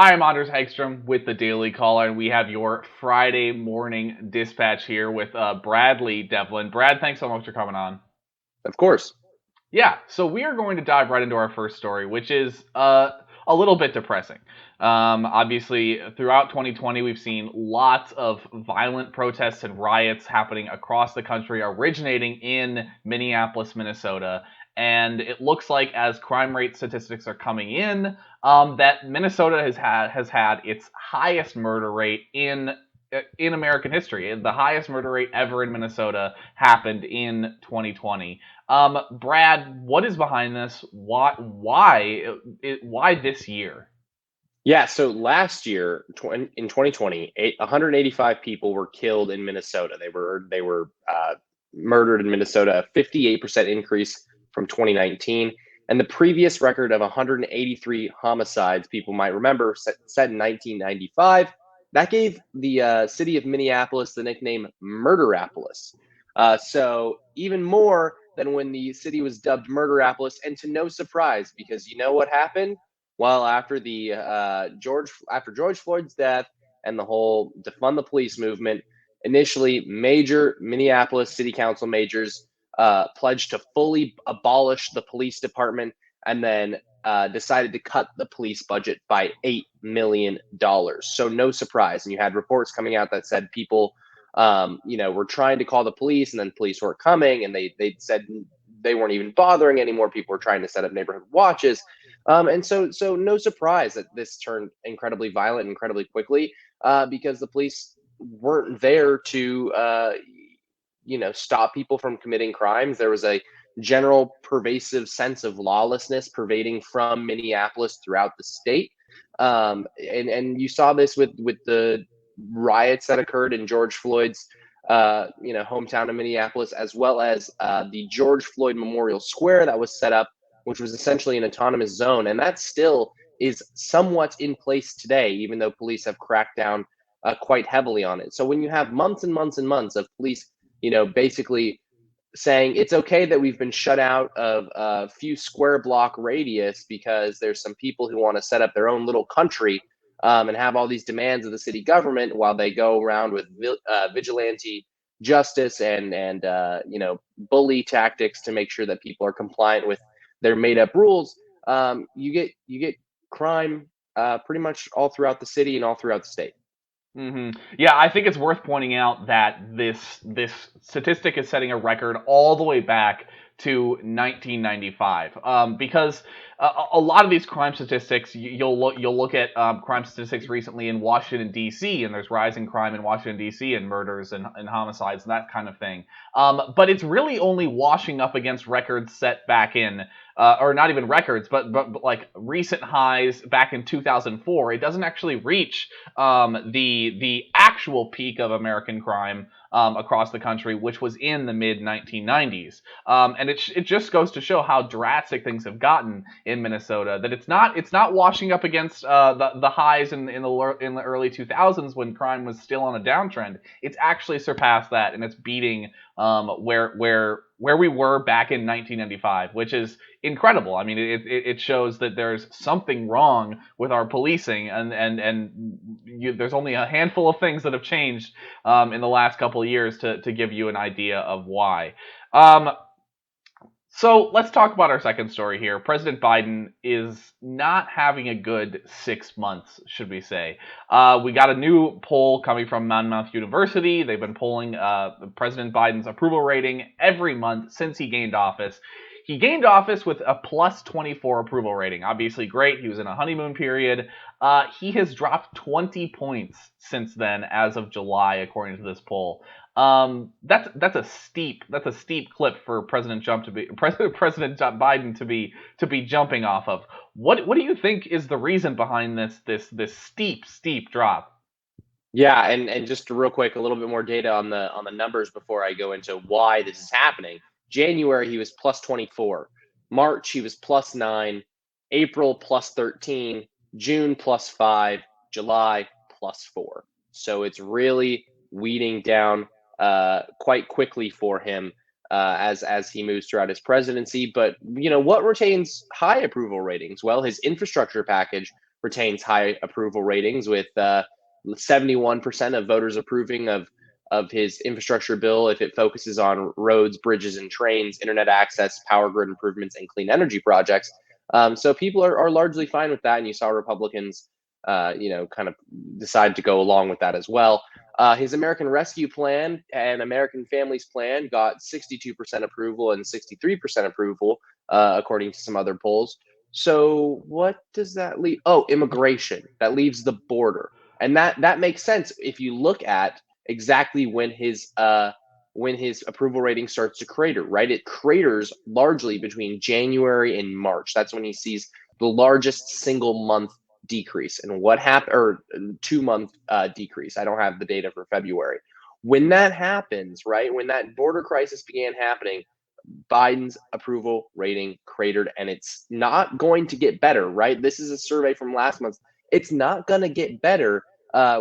I'm Anders Hegstrom with the Daily Caller, and we have your Friday morning dispatch here with Bradley Devlin. Brad, thanks so much for coming on. Of course. Yeah, so we are going to dive right into our first story, which is a little bit depressing. Obviously, throughout 2020, we've seen lots of violent protests and riots happening across the country, originating in Minneapolis, Minnesota. And it looks like as crime rate statistics are coming in, that Minnesota has had its highest murder rate in American history. The highest murder rate ever in Minnesota happened in 2020. Brad, what is behind this? Why this year? Yeah, so last year in 2020, 185 people were killed in Minnesota. They were murdered in Minnesota, a 58% increase from 2019. And the previous record of 183 homicides, people might remember, set in 1995, that gave the city of Minneapolis the nickname Murderapolis. So even more than when the city was dubbed Murderapolis, and to no surprise, because you know what happened? Well, after George Floyd's death and the whole defund the police movement, initially major Minneapolis City Council majors pledged to fully abolish the police department, and then decided to cut the police budget by $8 million. So no surprise, and you had reports coming out that said people, were trying to call the police, and then police weren't coming, and they said they weren't even bothering anymore. People were trying to set up neighborhood watches. And so no surprise that this turned incredibly violent incredibly quickly, because the police weren't there to, stop people from committing crimes. There was a general pervasive sense of lawlessness pervading from Minneapolis throughout the state. And you saw this with the riots that occurred in George Floyd's hometown of Minneapolis, as well as the George Floyd Memorial Square that was set up, which was essentially an autonomous zone. And that still is somewhat in place today, even though police have cracked down quite heavily on it. So when you have months and months and months of police, basically saying it's okay that we've been shut out of a few square block radius because there's some people who want to set up their own little country, and have all these demands of the city government, while they go around with vigilante justice and bully tactics to make sure that people are compliant with their made up rules. You get crime pretty much all throughout the city and all throughout the state. Yeah, I think it's worth pointing out that this statistic is setting a record all the way back to 1995, because a lot of these crime statistics, you'll look at crime statistics recently in Washington D.C., and there's rising crime in Washington D.C. and murders and homicides and that kind of thing. But it's really only washing up against records set back in, or not even records, but like recent highs back in 2004. It doesn't actually reach the actual peak of American crime across the country, which was in the mid 1990s. And it just goes to show how drastic things have gotten in Minnesota. That it's not washing up against the highs in the early 2000s when crime was still on a downtrend. It's actually surpassed that, and it's beating where we were back in 1995, which is incredible. I mean, it shows that there's something wrong with our policing, and there's only a handful of things that have changed in the last couple of years to give you an idea of why. Um, so let's talk about our second story here. President Biden is not having a good 6 months, should we say. We got a new poll coming from Monmouth University. They've been polling President Biden's approval rating every month since he gained office. He gained office with a plus 24 approval rating. Obviously, great. He was in a honeymoon period. He has dropped 20 points since then, as of July, according to this poll. That's a steep clip for President Biden to be jumping off of. What do you think is the reason behind this steep drop? Yeah, and just real quick, a little bit more data on the numbers before I go into why this is happening. January he was plus 24, March he was plus 9, April plus 13, June plus 5, July plus 4. So it's really weeding down quite quickly for him, as he moves throughout his presidency. But what retains high approval ratings? Well, his infrastructure package retains high approval ratings with 71% of voters approving of his infrastructure bill if it focuses on roads, bridges, and trains, internet access, power grid improvements, and clean energy projects. So people are largely fine with that, and you saw Republicans, kind of decide to go along with that as well. His American Rescue Plan and American Families Plan got 62% approval and 63% approval, according to some other polls. So what does that leave? Oh, immigration. That leaves the border, and that makes sense if you look at exactly when his approval rating starts to crater. Right, it craters largely between January and March. That's when he sees the largest single month decrease. And what happened, or 2 month decrease? I don't have the data for February. When that happens, right, when that border crisis began happening, Biden's approval rating cratered, and it's not going to get better, right? This is a survey from last month. It's not going to get better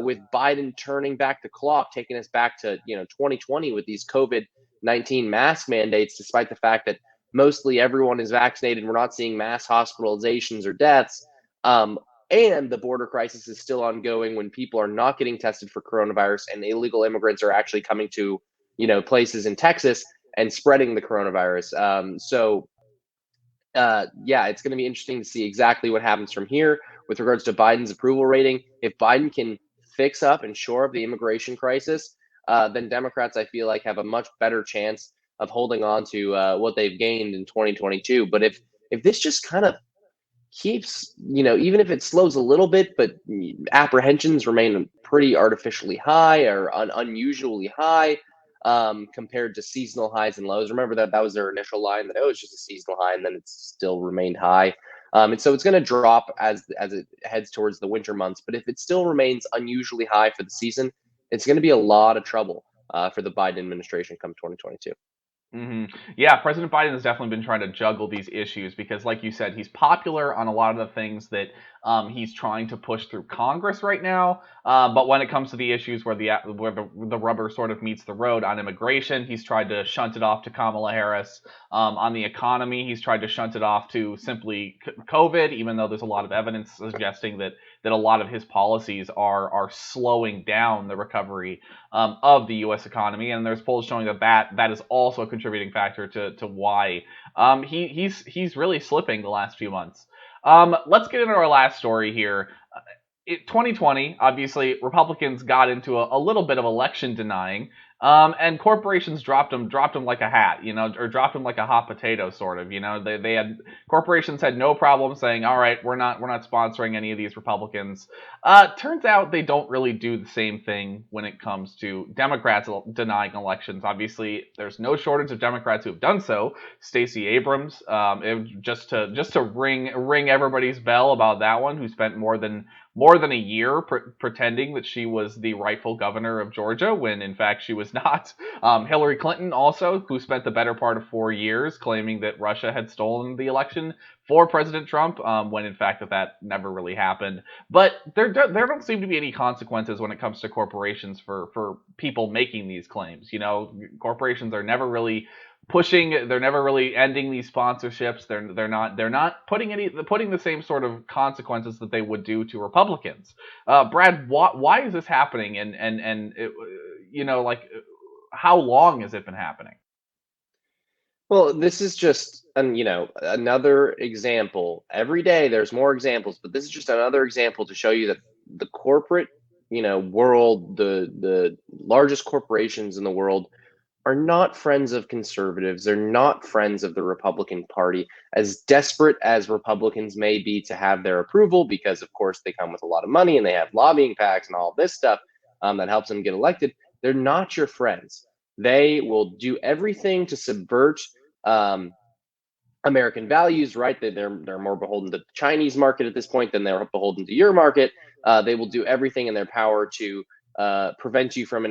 with Biden turning back the clock, taking us back to 2020 with these COVID-19 mask mandates, despite the fact that mostly everyone is vaccinated. We're not seeing mass hospitalizations or deaths. And the border crisis is still ongoing when people are not getting tested for coronavirus and illegal immigrants are actually coming to, places in Texas and spreading the coronavirus. Yeah, it's going to be interesting to see exactly what happens from here with regards to Biden's approval rating. If Biden can fix up and shore up the immigration crisis, then Democrats, I feel like, have a much better chance of holding on to what they've gained in 2022. But if this just kind of keeps, even if it slows a little bit, but apprehensions remain pretty artificially high or unusually high compared to seasonal highs and lows. Remember that was their initial line, that it was just a seasonal high, and then it still remained high. And so it's going to drop as it heads towards the winter months. But if it still remains unusually high for the season, it's going to be a lot of trouble for the Biden administration come 2022. Yeah, President Biden has definitely been trying to juggle these issues because, like you said, he's popular on a lot of the things that he's trying to push through Congress right now. But when it comes to the issues where the rubber sort of meets the road on immigration, he's tried to shunt it off to Kamala Harris. On the economy, he's tried to shunt it off to simply COVID, even though there's a lot of evidence suggesting that a lot of his policies are slowing down the recovery of the U.S. economy, and there's polls showing that is also a contributing factor to why he's really slipping the last few months. Let's get into our last story here. 2020, obviously, Republicans got into a little bit of election denying, and corporations dropped them like a hat, or dropped them like a hot potato, sort of. Corporations had no problem saying, all right, we're not sponsoring any of these Republicans. Turns out they don't really do the same thing when it comes to Democrats denying elections. Obviously, there's no shortage of Democrats who have done so. Stacey Abrams, just to ring everybody's bell about that one, who spent more than a year pretending that she was the rightful governor of Georgia when in fact she was not. Hillary Clinton also, who spent the better part of 4 years claiming that Russia had stolen the election for President Trump, when in fact that never really happened. But there don't seem to be any consequences when it comes to corporations for people making these claims. Corporations are never really they're never really ending these sponsorships. They're not putting the same sort of consequences that they would do to Republicans. Brad, why is this happening? And how long has it been happening? Well, this is just another example. Every day there's more examples, but this is just another example to show you that the corporate, world, the largest corporations in the world are not friends of conservatives. They're not friends of the Republican Party. As desperate as Republicans may be to have their approval, because of course they come with a lot of money and they have lobbying PACs and all this stuff that helps them get elected, they're not your friends. They will do everything to subvert American values, right? They're more beholden to the Chinese market at this point than they're beholden to your market. They will do everything in their power to prevent you from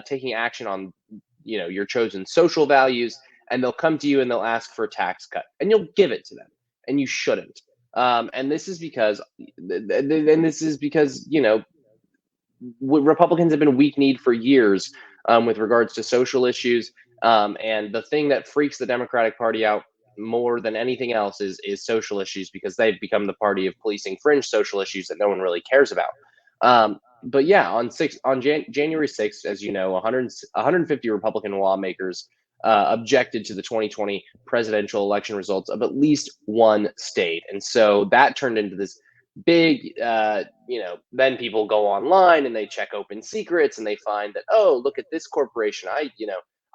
taking action on your chosen social values, and they'll come to you and they'll ask for a tax cut, and you'll give it to them, and you shouldn't. And this is because Republicans have been weak-kneed for years with regards to social issues. And the thing that freaks the Democratic Party out more than anything else is social issues, because they've become the party of policing fringe social issues that no one really cares about. But yeah, on January 6th, as you know, 150 Republican lawmakers objected to the 2020 presidential election results of at least one state, and so that turned into this big, then people go online and they check open secrets and they find that, oh, look at this corporation.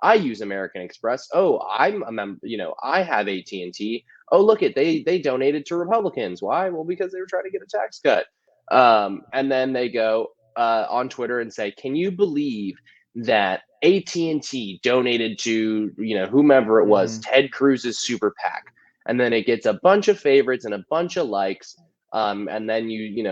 I use American Express. Oh, I'm a member. I have AT&T. Oh, look at they donated to Republicans. Why? Well, because they were trying to get a tax cut. And then they go on Twitter and say, "Can you believe that AT&T donated to whomever it was, Mm. Ted Cruz's super PAC?" And then it gets a bunch of favorites and a bunch of likes. And then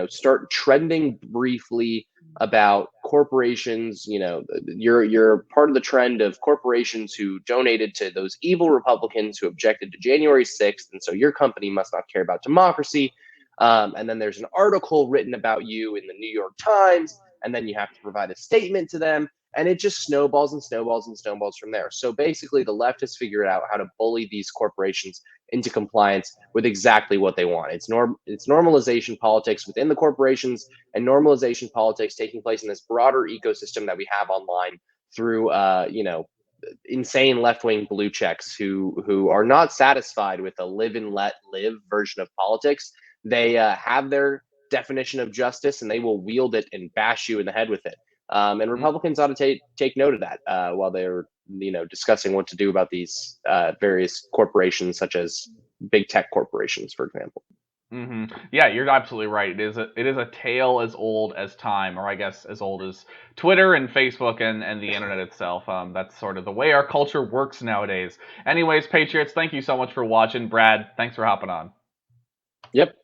start trending briefly about corporations. You're part of the trend of corporations who donated to those evil Republicans who objected to January 6th, and so your company must not care about democracy. And then there's an article written about you in the New York Times, and then you have to provide a statement to them, and it just snowballs and snowballs and snowballs from there. So basically, the left has figured out how to bully these corporations into compliance with exactly what they want. It's normalization politics within the corporations, and normalization politics taking place in this broader ecosystem that we have online through insane left-wing blue checks who are not satisfied with a live and let live version of politics. They have their definition of justice, and they will wield it and bash you in the head with it. And Republicans ought to take note of that while they're discussing what to do about these various corporations, such as big tech corporations, for example. Hmm. Yeah, you're absolutely right. It is a tale as old as time, or I guess as old as Twitter and Facebook and the internet itself. That's sort of the way our culture works nowadays. Anyways, Patriots, thank you so much for watching. Brad, thanks for hopping on. Yep.